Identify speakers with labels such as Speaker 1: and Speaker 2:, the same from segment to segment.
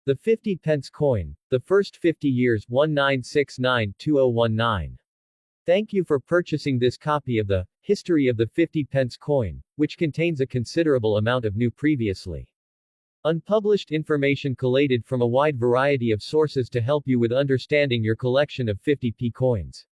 Speaker 1: The 50 pence coin, the first 50 years 1969-2019. Thank you for purchasing this copy of the History of the 50 pence coin, which contains a considerable amount of new previously unpublished information collated from a wide variety of sources to help you with understanding your collection of 50p coins.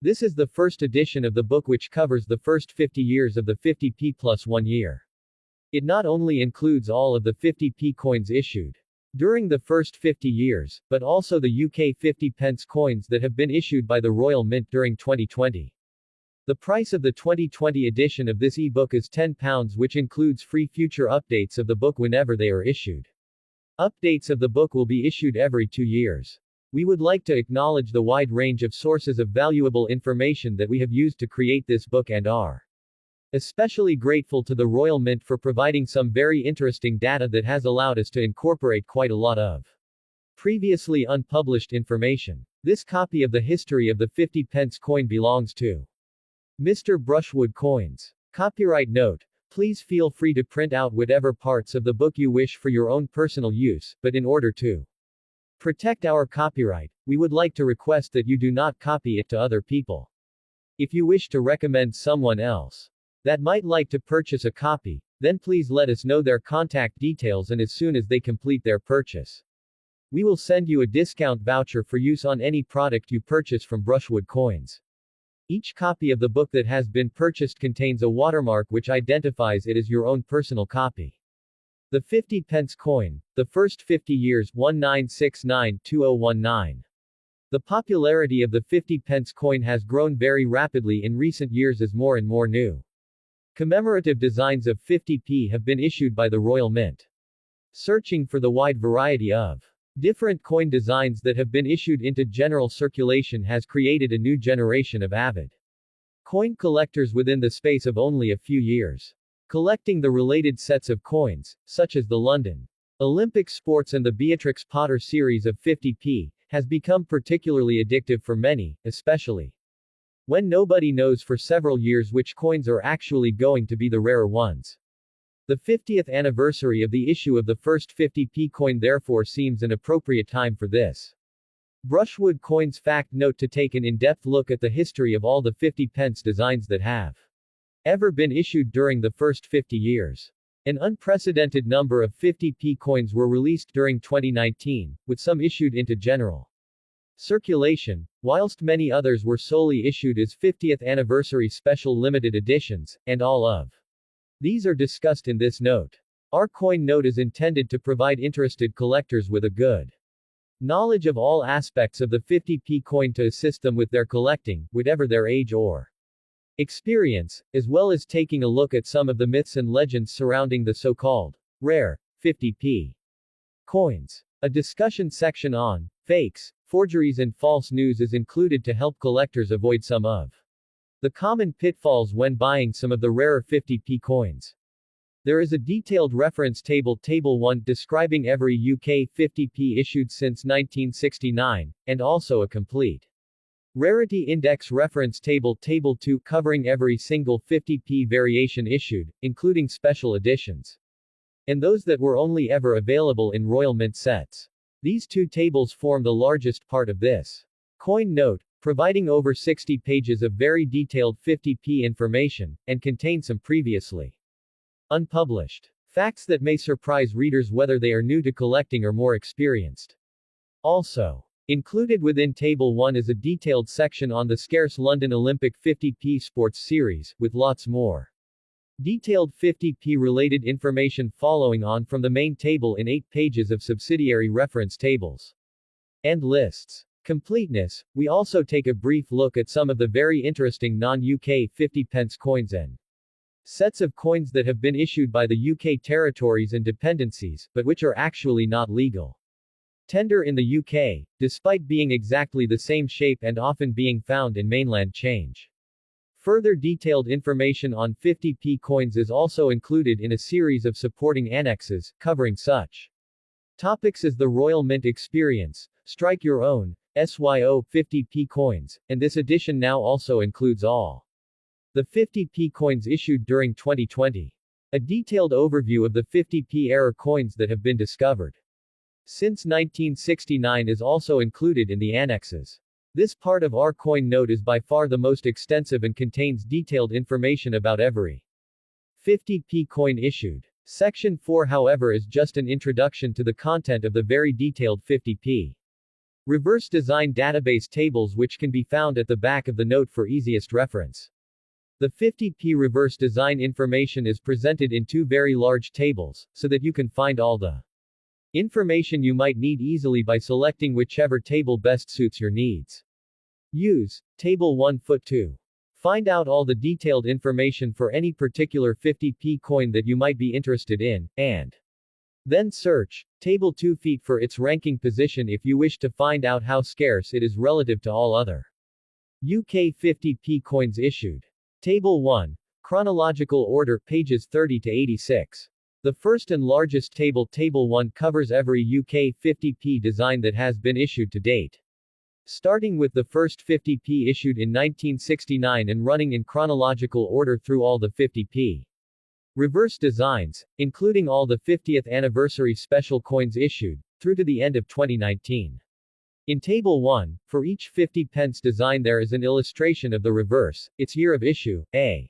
Speaker 1: This is the first edition of the book which covers the first 50 years of the 50p plus 1 year. It not only includes all of the 50p coins issued during the first 50 years, but also the UK 50 pence coins that have been issued by the Royal Mint during 2020. The price of the 2020 edition of this e-book is £10, which includes free future updates of the book whenever they are issued. Updates of the book will be issued every 2 years. We would like to acknowledge the wide range of sources of valuable information that we have used to create this book and are especially grateful to the Royal Mint for providing some very interesting data that has allowed us to incorporate quite a lot of previously unpublished information. This copy of the History of the 50 pence coin belongs to Mr. Brushwood Coins. Copyright note: please feel free to print out whatever parts of the book you wish for your own personal use, but in order to protect our copyright, we would like to request that you do not copy it to other people. If you wish to recommend someone else that might like to purchase a copy, then please let us know their contact details, and as soon as they complete their purchase, we will send you a discount voucher for use on any product you purchase from Brushwood Coins. Each copy of the book that has been purchased contains a watermark which identifies it as your own personal copy. The 50 pence coin, the first 50 years 1969-2019. The popularity of the 50 pence coin has grown very rapidly in recent years as more and more new commemorative designs of 50p have been issued by the Royal Mint. Searching for the wide variety of different coin designs that have been issued into general circulation has created a new generation of avid coin collectors within the space of only a few years. Collecting the related sets of coins, such as the London Olympic Sports and the Beatrix Potter series of 50p, has become particularly addictive for many, especially when nobody knows for several years which coins are actually going to be the rarer ones. The 50th anniversary of the issue of the first 50p coin therefore seems an appropriate time for this Brushwood Coins fact note to take an in-depth look at the history of all the 50 pence designs that have ever been issued during the first 50 years. An unprecedented number of 50p coins were released during 2019, with some issued into general circulation, whilst many others were solely issued as 50th anniversary special limited editions, and all of these are discussed in this note. Our coin note is intended to provide interested collectors with a good knowledge of all aspects of the 50p coin to assist them with their collecting, whatever their age or experience, as well as taking a look at some of the myths and legends surrounding the so-called rare 50p coins. A discussion section on fakes, forgeries and false news is included to help collectors avoid some of the common pitfalls when buying some of the rarer 50p coins. There is a detailed reference table, Table 1, describing every UK 50p issued since 1969, and also a complete rarity index reference table, Table 2, covering every single 50p variation issued, including special editions and those that were only ever available in Royal Mint sets. These two tables form the largest part of this coin note, providing over 60 pages of very detailed 50p information, and contain some previously unpublished facts that may surprise readers whether they are new to collecting or more experienced. Also included within Table 1 is a detailed section on the scarce London Olympic 50p Sports Series, with lots more detailed 50p related information following on from the main table in 8 pages of subsidiary reference tables and lists. Completeness, we also take a brief look at some of the very interesting non-UK 50 pence coins and sets of coins that have been issued by the UK territories and dependencies, but which are actually not legal tender in the UK, despite being exactly the same shape and often being found in mainland change. Further detailed information on 50p coins is also included in a series of supporting annexes, covering such topics as the Royal Mint experience, strike your own, SYO 50p coins, and this edition now also includes all the 50p coins issued during 2020. A detailed overview of the 50p error coins that have been discovered. since 1969 is also included in the annexes. This part of our coin note is by far the most extensive and contains detailed information about every 50p coin issued. Section 4, however, is just an introduction to the content of the very detailed 50p reverse design database tables, which can be found at the back of the note for easiest reference. The 50p reverse design information is presented in two very large tables, so that you can find all the information you might need easily by selecting whichever table best suits your needs. Use Table 1 Foot 2. Find out all the detailed information for any particular 50p coin that you might be interested in, and then search Table 2 Feet for its ranking position if you wish to find out how scarce it is relative to all other UK 50p coins issued. Table 1. Chronological order, pages 30 to 86. The first and largest table, Table 1, covers every UK 50p design that has been issued to date. Starting with the first 50p issued in 1969 and running in chronological order through all the 50p reverse designs, including all the 50th anniversary special coins issued, through to the end of 2019. In Table 1, for each 50 pence design there is an illustration of the reverse, its year of issue, a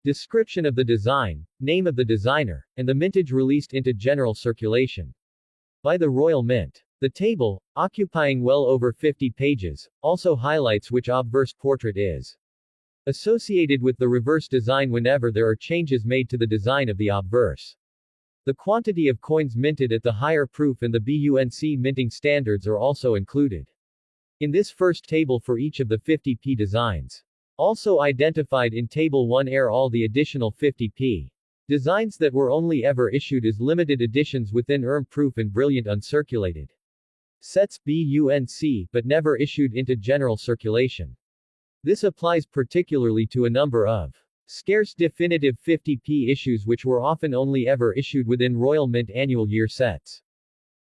Speaker 1: description of the design, name of the designer, and the mintage released into general circulation by the Royal Mint. The table, occupying well over 50 pages, also highlights which obverse portrait is associated with the reverse design whenever there are changes made to the design of the obverse. The quantity of coins minted at the higher proof and the BUNC minting standards are also included in this first table for each of the 50p designs. Also identified in Table 1 are all the additional 50p designs that were only ever issued as limited editions within proof and brilliant uncirculated sets BUNC but never issued into general circulation. This applies particularly to a number of scarce definitive 50p issues which were often only ever issued within Royal Mint annual year sets.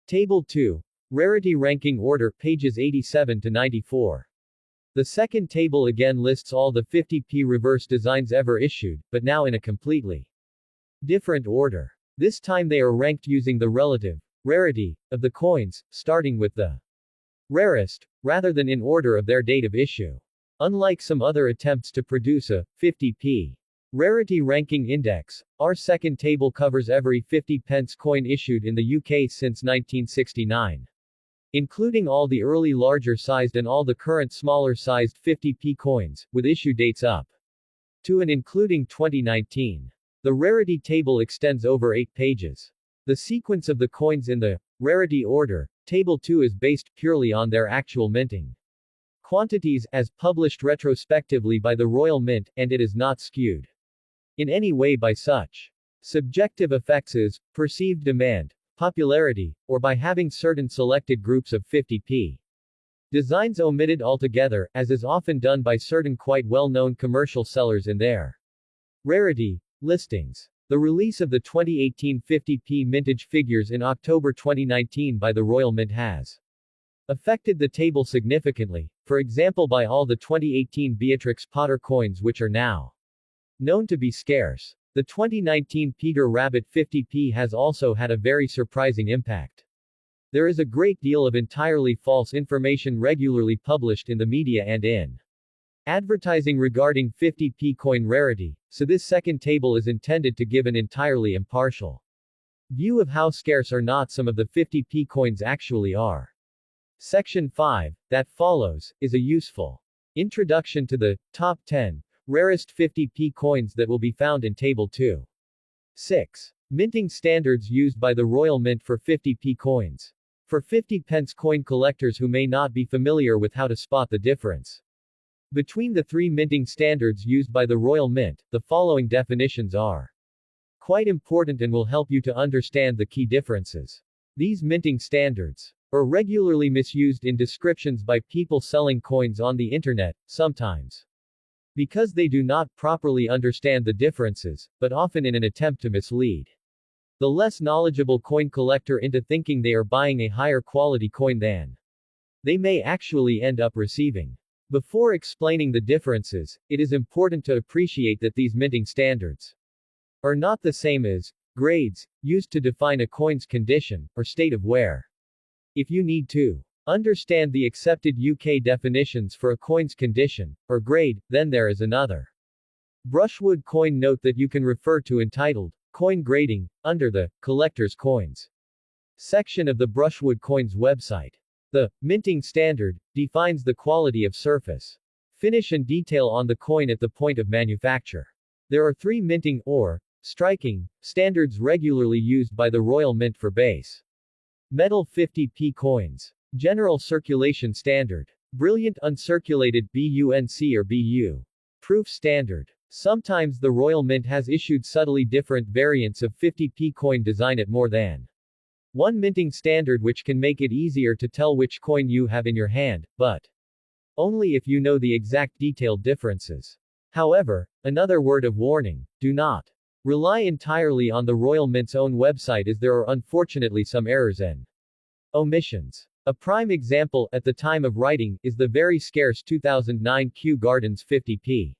Speaker 1: Table 2. Rarity ranking order, pages 87 to 94. The second table again lists all the 50p reverse designs ever issued, but now in a completely different order. This time they are ranked using the relative rarity of the coins, starting with the rarest, rather than in order of their date of issue. Unlike some other attempts to produce a 50p rarity ranking index, our second table covers every 50 pence coin issued in the UK since 1969, including all the early larger sized and all the current smaller sized 50p coins, with issue dates up to and including 2019. The rarity table extends over 8 pages. The sequence of the coins in the rarity order, Table 2, is based purely on their actual minting quantities, as published retrospectively by the Royal Mint, and it is not skewed in any way by such subjective effects as perceived demand, popularity, or by having certain selected groups of 50p designs omitted altogether, as is often done by certain quite well-known commercial sellers in their rarity listings. The release of the 2018 50p mintage figures in October 2019 by the Royal Mint has affected the table significantly, for example by all the 2018 Beatrix Potter coins which are now known to be scarce. The 2019 Peter Rabbit 50p has also had a very surprising impact. There is a great deal of entirely false information regularly published in the media and in advertising regarding 50p coin rarity, so this second table is intended to give an entirely impartial view of how scarce or not some of the 50p coins actually are. Section 5, that follows, is a useful introduction to the top 10 rarest 50p coins that will be found in Table 2. 6. Minting standards used by the Royal Mint for 50p coins. For 50 pence coin collectors who may not be familiar with how to spot the difference between the three minting standards used by the Royal Mint, the following definitions are quite important and will help you to understand the key differences. These minting standards are regularly misused in descriptions by people selling coins on the internet, sometimes because they do not properly understand the differences, but often in an attempt to mislead the less knowledgeable coin collector into thinking they are buying a higher quality coin than they may actually end up receiving. Before explaining the differences, it is important to appreciate that these minting standards are not the same as grades, used to define a coin's condition, or state of wear. If you need to understand the accepted UK definitions for a coin's condition, or grade, then there is another Brushwood coin note that you can refer to entitled Coin Grading, under the Collector's Coins section of the Brushwood Coins website. The minting standard defines the quality of surface, finish and detail on the coin at the point of manufacture. There are 3 minting, or striking, standards regularly used by the Royal Mint for base metal 50p coins. General Circulation Standard. Brilliant Uncirculated BUNC or BU. Proof Standard. Sometimes the Royal Mint has issued subtly different variants of 50p coin design at more than one minting standard, which can make it easier to tell which coin you have in your hand, but only if you know the exact detailed differences. However, another word of warning, do not rely entirely on the Royal Mint's own website, as there are unfortunately some errors and omissions. A prime example, at the time of writing, is the very scarce 2009 Kew Gardens 50p